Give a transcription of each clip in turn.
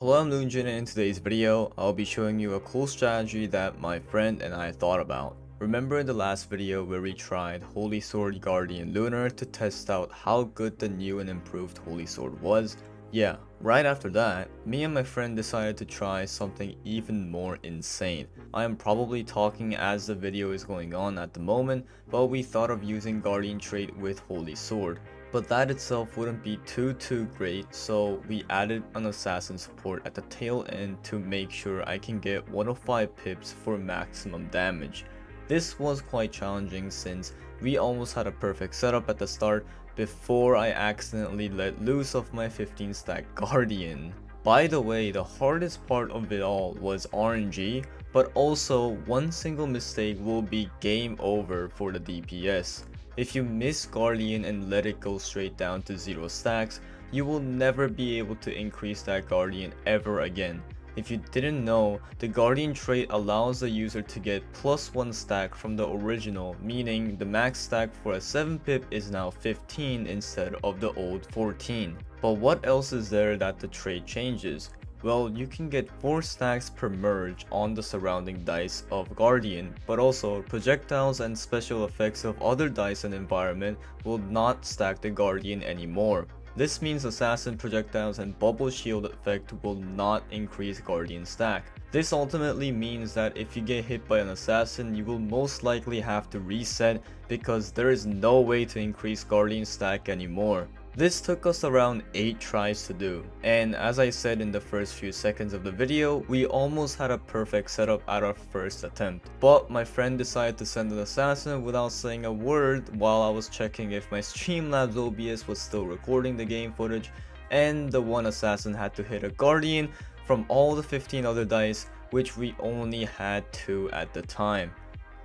Hello, I'm LuNEJuNE, and in today's video, I'll be showing you a cool strategy that my friend and I thought about. Remember in the last video where we tried Holy Sword Guardian Lunar to test out how good the new and improved Holy Sword was? Yeah, right after that, me and my friend decided to try something even more insane. I am probably talking as the video is going on at the moment, but we thought of using Guardian trait with Holy Sword. But that itself wouldn't be too great, so we added an assassin support at the tail end to make sure I can get 105 pips for maximum damage. This was quite challenging since we almost had a perfect setup at the start before I accidentally let loose of my 15 stack Guardian. By the way, the hardest part of it all was RNG, but also one single mistake will be game over for the DPS. If you miss Guardian and let it go straight down to 0 stacks, you will never be able to increase that Guardian ever again. If you didn't know, the Guardian trait allows the user to get +1 stack from the original, meaning the max stack for a 7 pip is now 15 instead of the old 14. But what else is there that the trait changes? Well, you can get 4 stacks per merge on the surrounding dice of Guardian, but also projectiles and special effects of other dice and environment will not stack the Guardian anymore. This means assassin projectiles and bubble shield effect will not increase Guardian stack. This ultimately means that if you get hit by an assassin, you will most likely have to reset because there is no way to increase Guardian stack anymore. This took us around 8 tries to do, and as I said in the first few seconds of the video, we almost had a perfect setup at our first attempt. But my friend decided to send an assassin without saying a word while I was checking if my Streamlabs OBS was still recording the game footage, and the one assassin had to hit a Guardian from all the 15 other dice, which we only had 2 at the time.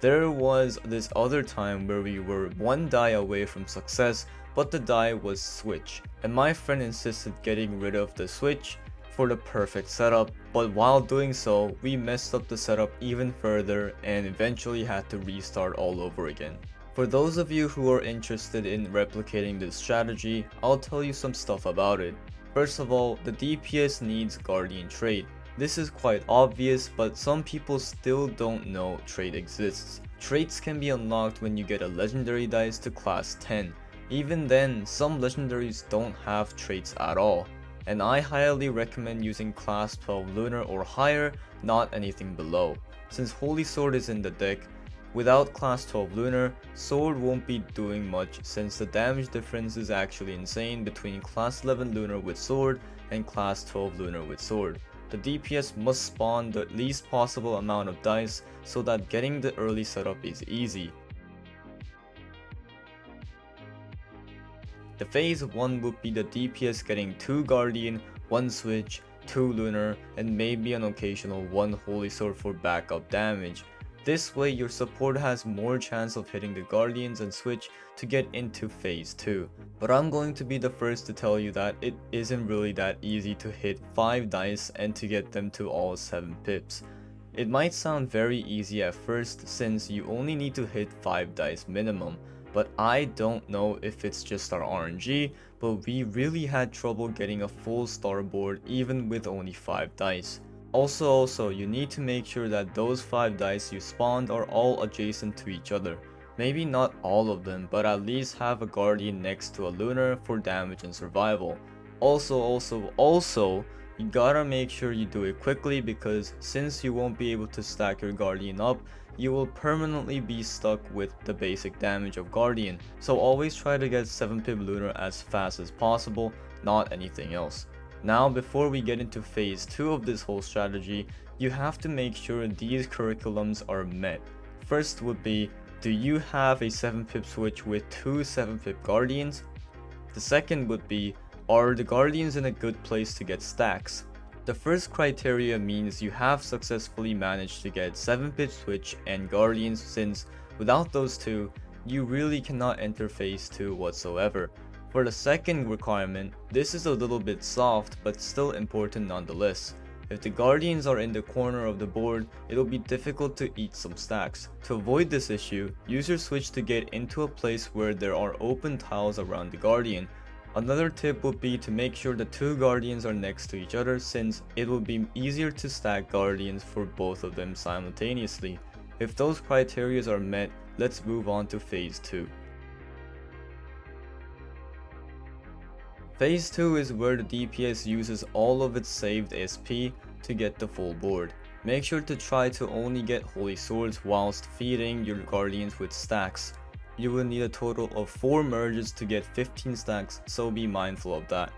There was this other time where we were 1 die away from success, but the die was switch, and my friend insisted getting rid of the switch for the perfect setup, but while doing so, we messed up the setup even further and eventually had to restart all over again. For those of you who are interested in replicating this strategy, I'll tell you some stuff about it. First of all, the DPS needs Guardian trait. This is quite obvious, but some people still don't know trait exists. Traits can be unlocked when you get a legendary dice to class 10. Even then, some legendaries don't have traits at all, and I highly recommend using class 12 lunar or higher, not anything below. Since Holy Sword is in the deck, without class 12 lunar, sword won't be doing much since the damage difference is actually insane between class 11 lunar with sword and class 12 lunar with sword. The DPS must spawn the least possible amount of dice so that getting the early setup is easy. The phase 1 would be the DPS getting 2 Guardian, 1 Switch, 2 Lunar, and maybe an occasional 1 Holy Sword for backup damage. This way your support has more chance of hitting the Guardians and Switch to get into phase 2. But I'm going to be the first to tell you that it isn't really that easy to hit 5 dice and to get them to all 7 pips. It might sound very easy at first since you only need to hit 5 dice minimum, but I don't know if it's just our RNG, but we really had trouble getting a full star board even with only 5 dice. Also, you need to make sure that those 5 dice you spawned are all adjacent to each other. Maybe not all of them, but at least have a Guardian next to a Lunar for damage and survival. Also, you gotta make sure you do it quickly because since you won't be able to stack your Guardian up, you will permanently be stuck with the basic damage of Guardian. So always try to get 7 pip Lunar as fast as possible, not anything else. Now before we get into phase 2 of this whole strategy, you have to make sure these curriculums are met. First would be, do you have a 7 pip switch with 2 7 pip Guardians? The second would be, are the Guardians in a good place to get stacks? The first criteria means you have successfully managed to get 7 pip switch and Guardians, since without those two, you really cannot enter phase 2 whatsoever. For the second requirement, this is a little bit soft but still important nonetheless. If the Guardians are in the corner of the board, it'll be difficult to eat some stacks. To avoid this issue, use your switch to get into a place where there are open tiles around the Guardian. Another tip would be to make sure the two guardians are next to each other, since it will be easier to stack guardians for both of them simultaneously. If those criteria are met, let's move on to phase 2. Phase 2 is where the DPS uses all of its saved SP to get the full board. Make sure to try to only get holy swords whilst feeding your guardians with stacks. You will need a total of 4 merges to get 15 stacks, so be mindful of that.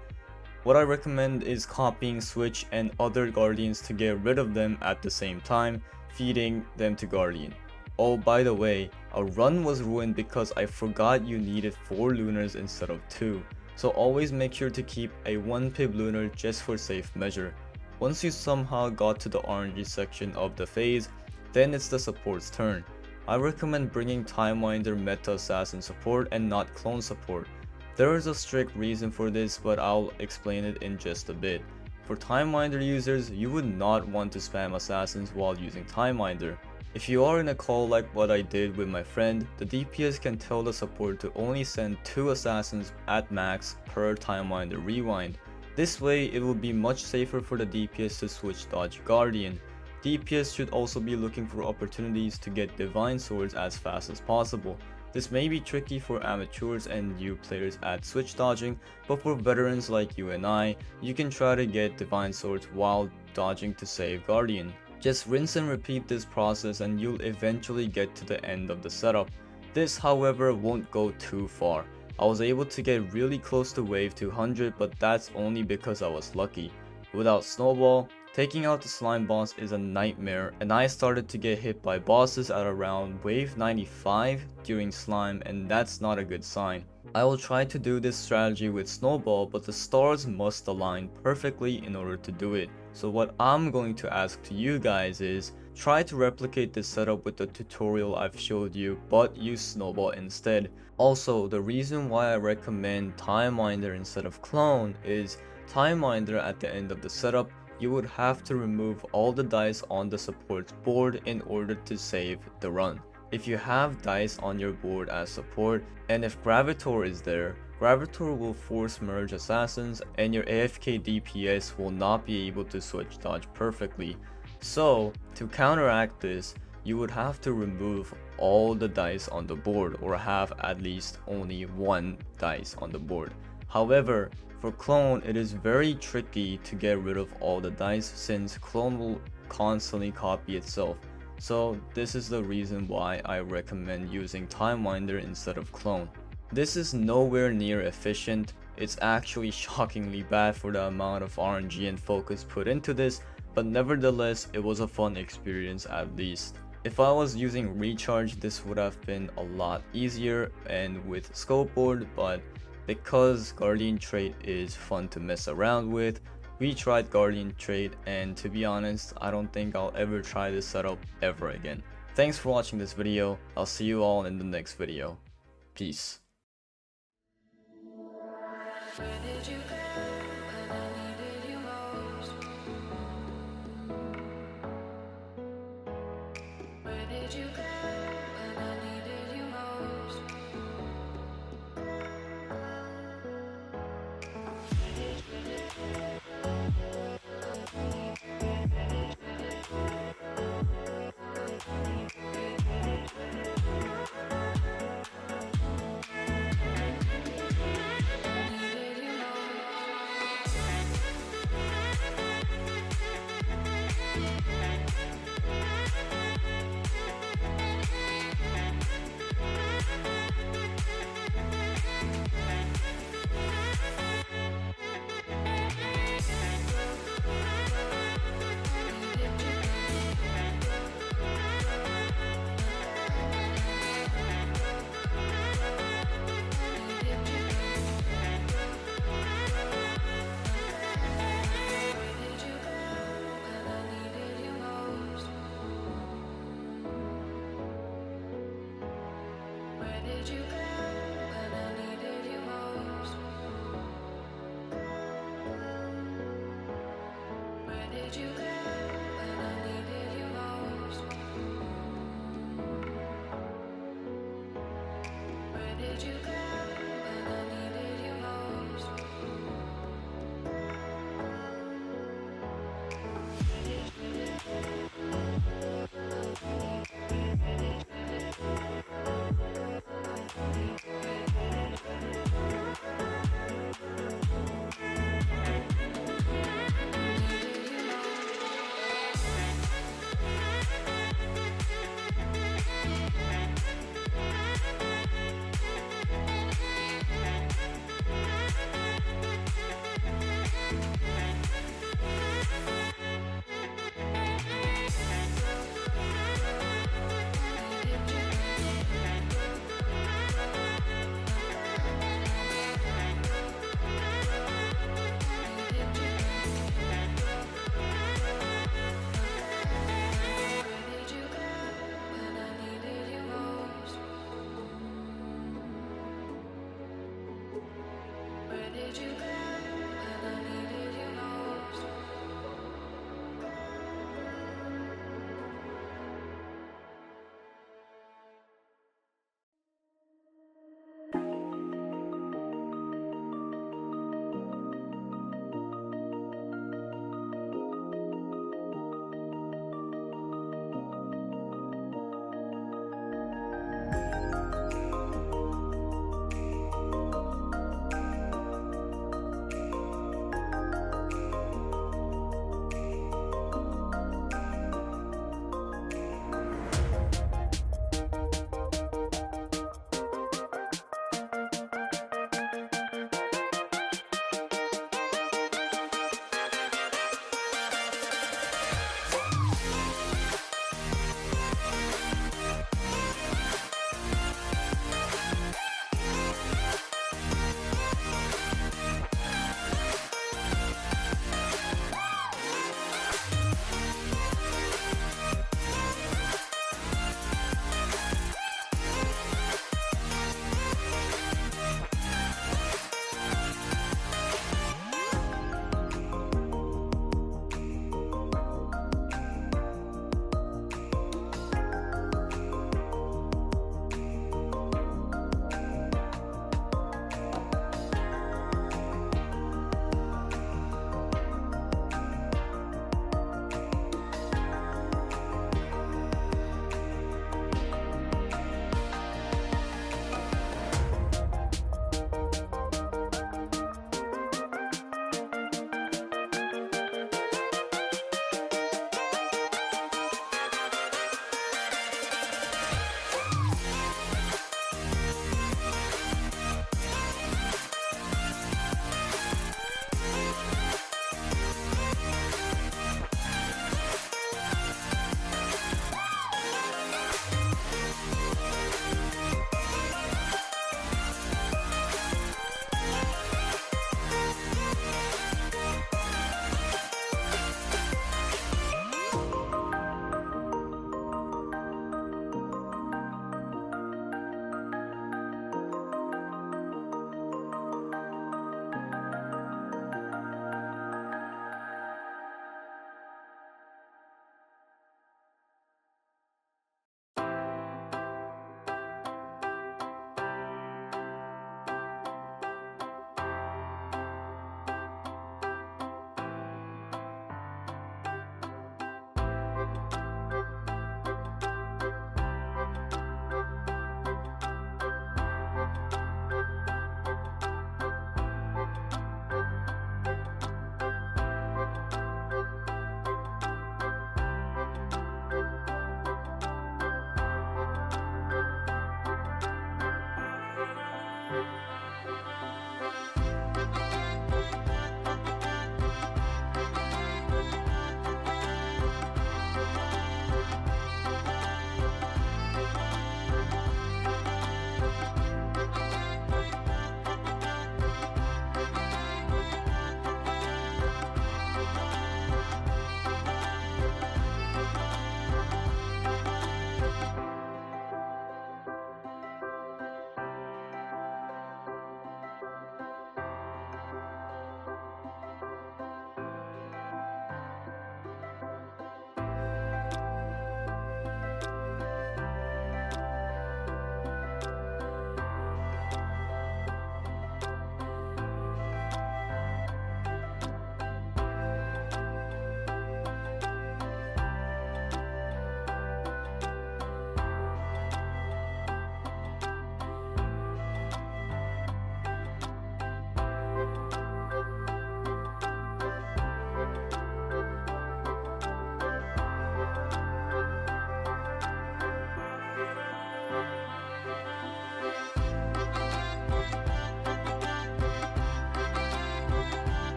What I recommend is copying Switch and other guardians to get rid of them at the same time, feeding them to guardian. Oh, by the way, a run was ruined because I forgot you needed 4 lunars instead of 2. So always make sure to keep a 1 pib lunar just for safe measure. Once you somehow got to the RNG section of the phase, then it's the support's turn. I recommend bringing Timewinder meta assassin support and not clone support. There is a strict reason for this, but I'll explain it in just a bit. For Timewinder users, you would not want to spam assassins while using Timewinder. If you are in a call like what I did with my friend, the DPS can tell the support to only send 2 assassins at max per Timewinder rewind. This way it will be much safer for the DPS to switch dodge guardian. DPS should also be looking for opportunities to get divine swords as fast as possible. This may be tricky for amateurs and new players at switch dodging, but for veterans like you and I, you can try to get divine swords while dodging to save guardian. Just rinse and repeat this process and you'll eventually get to the end of the setup. This, however, won't go too far. I was able to get really close to wave 200, but that's only because I was lucky. Without snowball, taking out the slime boss is a nightmare, and I started to get hit by bosses at around wave 95 during slime, and that's not a good sign. I will try to do this strategy with snowball, but the stars must align perfectly in order to do it. So what I'm going to ask to you guys is, try to replicate this setup with the tutorial I've showed you, but use snowball instead. Also, the reason why I recommend Timewinder instead of clone is Timewinder at the end of the setup, you would have to remove all the dice on the support's board in order to save the run. If you have dice on your board as support, and if Gravitor is there, Gravitor will force merge assassins and your AFK DPS will not be able to switch dodge perfectly. So, to counteract this, you would have to remove all the dice on the board or have at least only 1 dice on the board. However, for clone, it is very tricky to get rid of all the dice since clone will constantly copy itself. So this is the reason why I recommend using Timewinder instead of clone. This is nowhere near efficient. It's actually shockingly bad for the amount of RNG and focus put into this, but nevertheless it was a fun experience at least. If I was using recharge, this would have been a lot easier and with scope board, but because guardian trait is fun to mess around with, we tried guardian trait, and to be honest, I don't think I'll ever try this setup ever again. Thanks for watching this video. I'll see you all in the next video. Peace. Where did you go when I needed you most? Where did you go when I needed you most? Needed you most.